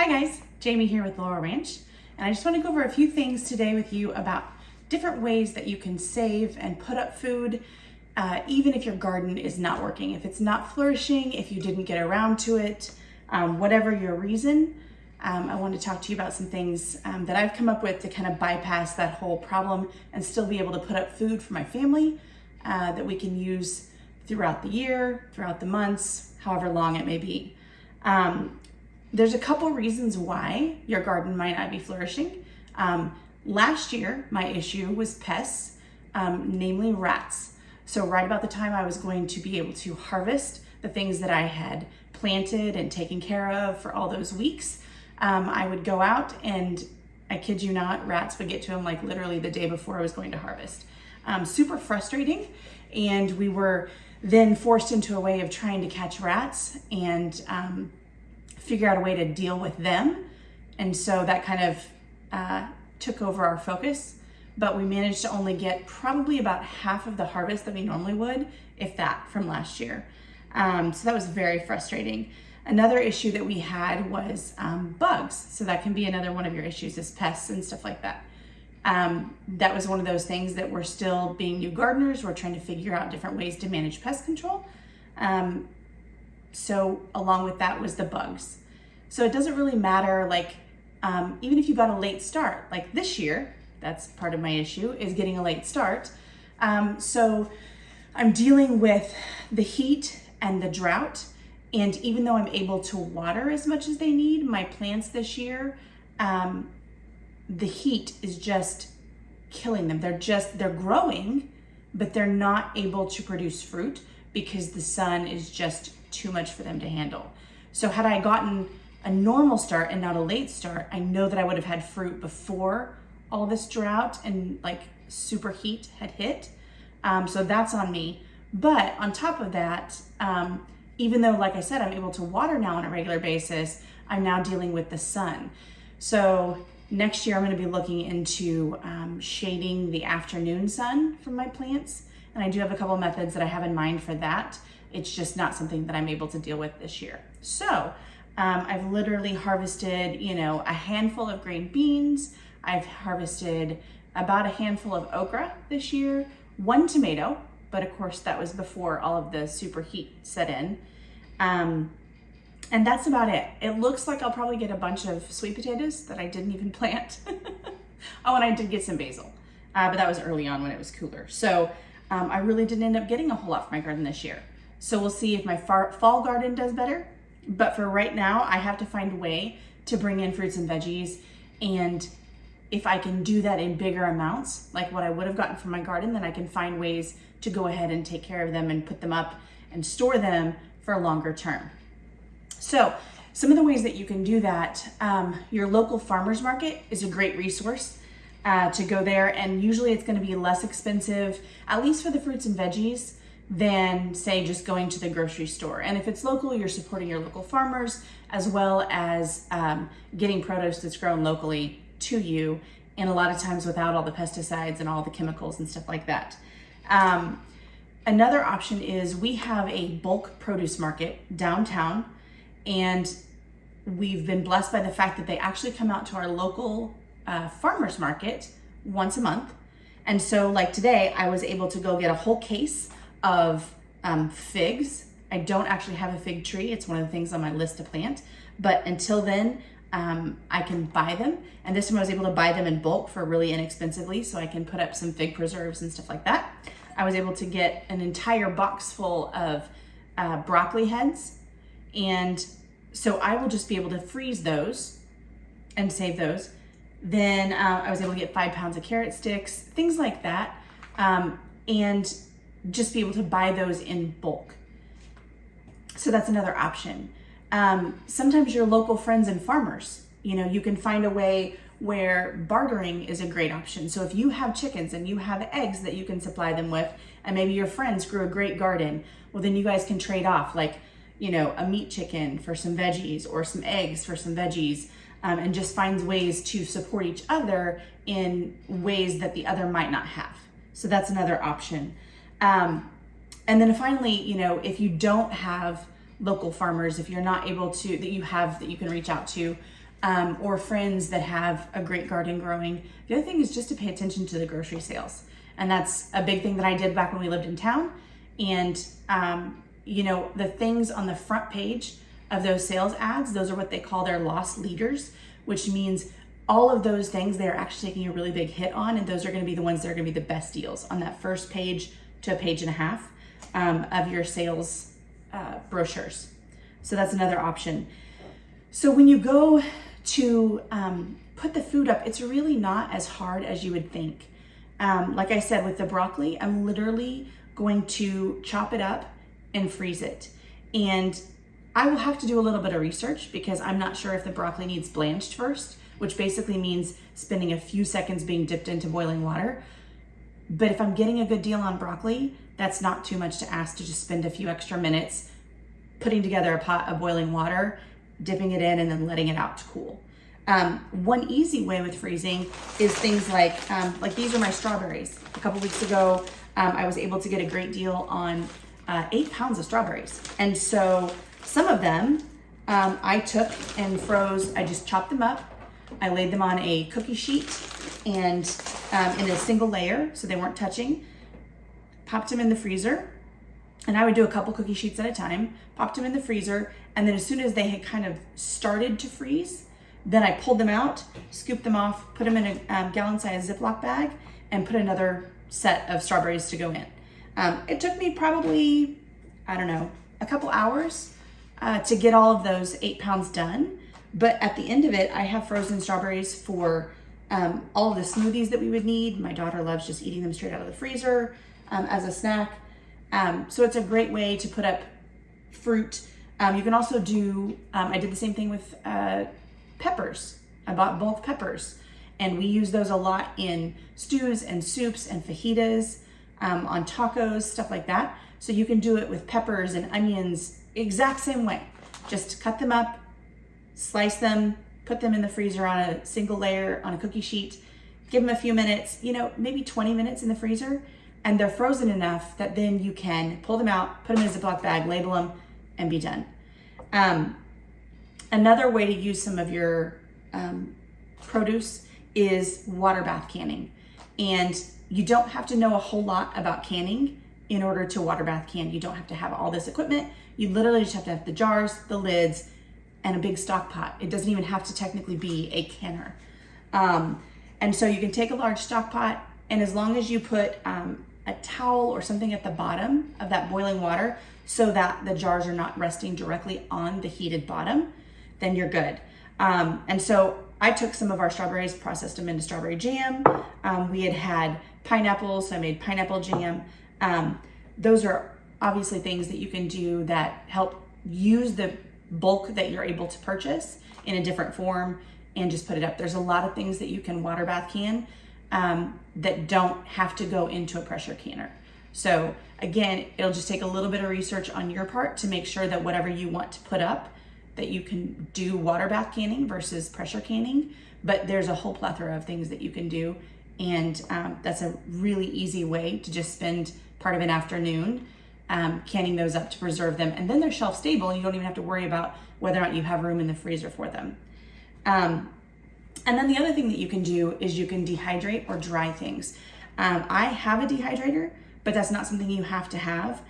Hi guys, Jamie here with Laurel Ranch, and I just want to go over a few things today with you about different ways that you can save and put up food even if your garden is not working, if it's not flourishing, if you didn't get around to it, whatever your reason. I want to talk to you about some things that I've come up with to kind of bypass that whole problem and still be able to put up food for my family that we can use throughout the year, throughout the months, however long it may be. There's a couple reasons why your garden might not be flourishing. Last year, my issue was pests, namely rats. So right about the time I was going to be able to harvest the things that I had planted and taken care of for all those weeks, I would go out and, I kid you not, rats would get to them like literally the day before I was going to harvest. Super frustrating, and we were then forced into a way of trying to catch rats and figure out a way to deal with them. And so that kind of took over our focus, but we managed to only get probably about half of the harvest that we normally would, if that, from last year. So that was very frustrating. Another issue that we had was bugs. So that can be another one of your issues, is pests and stuff like that. That was one of those things that we're still, being new gardeners, we're trying to figure out different ways to manage pest control. So along with that was the bugs. So it doesn't really matter, like, even if you got a late start, like this year, that's part of my issue, is getting a late start. So I'm dealing with the heat and the drought. And even though I'm able to water as much as they need, my plants this year, the heat is just killing them. They're growing, but they're not able to produce fruit because the sun is just too much for them to handle. So had I gotten a normal start and not a late start, I know that I would have had fruit before all this drought and like super heat had hit. So that's on me. But on top of that, even though, like I said, I'm able to water now on a regular basis, I'm now dealing with the sun. So next year I'm going to be looking into shading the afternoon sun from my plants. And I do have a couple methods that I have in mind for that. It's just not something that I'm able to deal with this year. So I've literally harvested, a handful of green beans. I've harvested about a handful of okra this year, 1 tomato, but of course that was before all of the super heat set in. And that's about it. It looks like I'll probably get a bunch of sweet potatoes that I didn't even plant. Oh, and I did get some basil, but that was early on when it was cooler. So I really didn't end up getting a whole lot for my garden this year. So we'll see if my fall garden does better. But for right now, I have to find a way to bring in fruits and veggies. And if I can do that in bigger amounts, like what I would have gotten from my garden, then I can find ways to go ahead and take care of them and put them up and store them for a longer term. So some of the ways that you can do that, your local farmer's market is a great resource to go there. And usually it's going to be less expensive, at least for the fruits and veggies, than say just going to the grocery store. And if it's local, you're supporting your local farmers, as well as getting produce that's grown locally to you, and a lot of times without all the pesticides and all the chemicals and stuff like that. Another option is we have a bulk produce market downtown, and we've been blessed by the fact that they actually come out to our local farmers market once a month. And so like today, I was able to go get a whole case of figs. I don't actually have a fig tree. It's one of the things on my list to plant, but until then, I can buy them. And this time I was able to buy them in bulk for really inexpensively, so I can put up some fig preserves and stuff like that. I was able to get an entire box full of broccoli heads. And so I will just be able to freeze those and save those. Then I was able to get 5 pounds of carrot sticks, things like that. And just be able to buy those in bulk. So that's another option. Sometimes your local friends and farmers, you can find a way where bartering is a great option. So if you have chickens and you have eggs that you can supply them with, and maybe your friends grew a great garden, well, then you guys can trade off, like, a meat chicken for some veggies or some eggs for some veggies, and just find ways to support each other in ways that the other might not have. So that's another option. And then finally, if you don't have local farmers, if you're not able to, that you can reach out to, or friends that have a great garden growing. The other thing is just to pay attention to the grocery sales. And that's a big thing that I did back when we lived in town. And, the things on the front page of those sales ads, those are what they call their loss leaders, which means all of those things they're actually taking a really big hit on. And those are going to be the ones that are going to be the best deals on that first page to a page and a half of your sales brochures. So that's another option. So when you go to put the food up, it's really not as hard as you would think. Like I said, with the broccoli, I'm literally going to chop it up and freeze it. And I will have to do a little bit of research because I'm not sure if the broccoli needs blanched first, which basically means spending a few seconds being dipped into boiling water. But if I'm getting a good deal on broccoli, that's not too much to ask to just spend a few extra minutes putting together a pot of boiling water, dipping it in, and then letting it out to cool. One easy way with freezing is things like these are my strawberries. A couple weeks ago, I was able to get a great deal on 8 pounds of strawberries. And so some of them I took and froze. I just chopped them up. I laid them on a cookie sheet and in a single layer so they weren't touching. Popped them in the freezer. And I would do a couple cookie sheets at a time, popped them in the freezer, and then as soon as they had kind of started to freeze, then I pulled them out, scooped them off, put them in a gallon-sized Ziploc bag, and put another set of strawberries to go in. It took me probably, a couple hours to get all of those 8 pounds done. But at the end of it, I have frozen strawberries for all of the smoothies that we would need. My daughter loves just eating them straight out of the freezer as a snack. So it's a great way to put up fruit. You can also do, I did the same thing with peppers. I bought bulk peppers, and we use those a lot in stews and soups and fajitas, on tacos, stuff like that. So you can do it with peppers and onions, exact same way. Just cut them up, slice them, put them in the freezer on a single layer on a cookie sheet, give them a few minutes, maybe 20 minutes in the freezer, and they're frozen enough that then you can pull them out, put them in a Ziploc bag, label them, and be done. Another way to use some of your produce is water bath canning. And you don't have to know a whole lot about canning in order to water bath can. You don't have to have all this equipment. You literally just have to have the jars, the lids, and a big stock pot. It doesn't even have to technically be a canner. And so you can take a large stock pot, and as long as you put a towel or something at the bottom of that boiling water so that the jars are not resting directly on the heated bottom, then you're good. And so I took some of our strawberries, processed them into strawberry jam. We had pineapples, so I made pineapple jam. Those are obviously things that you can do that help use the bulk that you're able to purchase in a different form and just put it up. There's a lot of things that you can water bath can that don't have to go into a pressure canner. So again, it'll just take a little bit of research on your part to make sure that whatever you want to put up, that you can do water bath canning versus pressure canning. But there's a whole plethora of things that you can do. And that's a really easy way to just spend part of an afternoon canning those up to preserve them. And then they're shelf stable and you don't even have to worry about whether or not you have room in the freezer for them. And then the other thing that you can do is you can dehydrate or dry things. I have a dehydrator, but that's not something you have to have.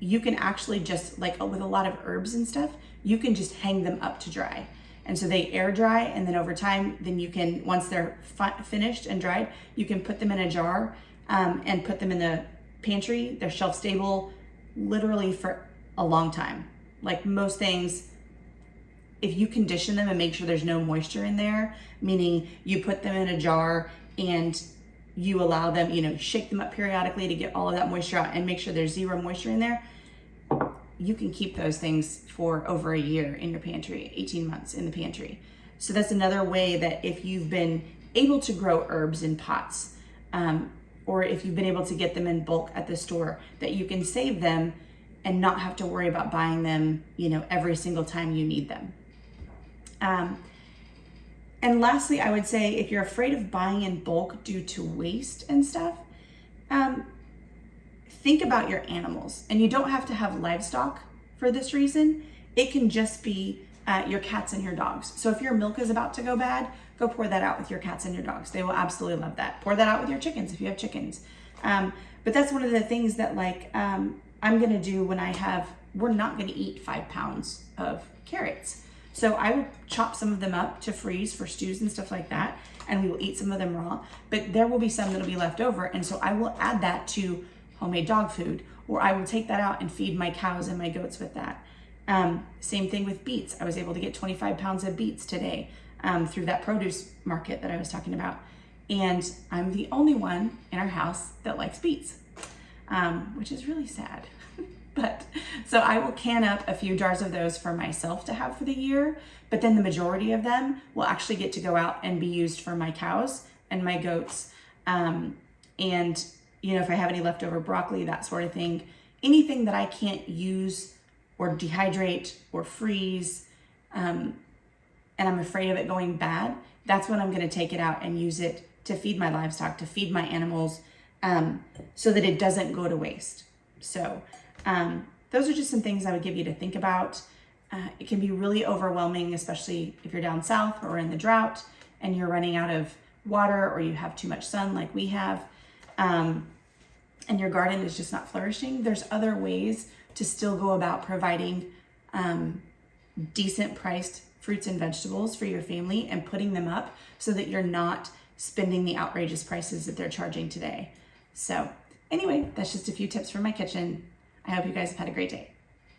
You can actually just, like with a lot of herbs and stuff, you can just hang them up to dry. And so they air dry, and then over time, then you can, once they're finished and dried, you can put them in a jar and put them in the pantry. They're shelf stable literally for a long time. Like most things, if you condition them and make sure there's no moisture in there, meaning you put them in a jar and you allow them, shake them up periodically to get all of that moisture out and make sure there's zero moisture in there, you can keep those things for over a year in your pantry, 18 months in the pantry. So that's another way that if you've been able to grow herbs in pots, or if you've been able to get them in bulk at the store, that you can save them and not have to worry about buying them, every single time you need them. And lastly, I would say if you're afraid of buying in bulk due to waste and stuff, think about your animals. And you don't have to have livestock for this reason. It can just be your cats and your dogs. So if your milk is about to go bad, go pour that out with your cats and your dogs. They will absolutely love that. Pour that out with your chickens if you have chickens. But that's one of the things that I'm gonna do when we're not gonna eat 5 pounds of carrots. So I will chop some of them up to freeze for stews and stuff like that, and we will eat some of them raw, but there will be some that'll be left over. And so I will add that to homemade dog food, or I will take that out and feed my cows and my goats with that. Same thing with beets. I was able to get 25 pounds of beets today through that produce market that I was talking about. And I'm the only one in our house that likes beets, which is really sad. But so I will can up a few jars of those for myself to have for the year, but then the majority of them will actually get to go out and be used for my cows and my goats. And if I have any leftover broccoli, that sort of thing, anything that I can't use or dehydrate or freeze, and I'm afraid of it going bad, that's when I'm gonna take it out and use it to feed my livestock, to feed my animals, so that it doesn't go to waste. So those are just some things I would give you to think about. It can be really overwhelming, especially if you're down south or in the drought and you're running out of water or you have too much sun like we have, and your garden is just not flourishing. There's other ways to still go about providing decent priced fruits and vegetables for your family and putting them up so that you're not spending the outrageous prices that they're charging today. So anyway, that's just a few tips from my kitchen. I hope you guys have had a great day.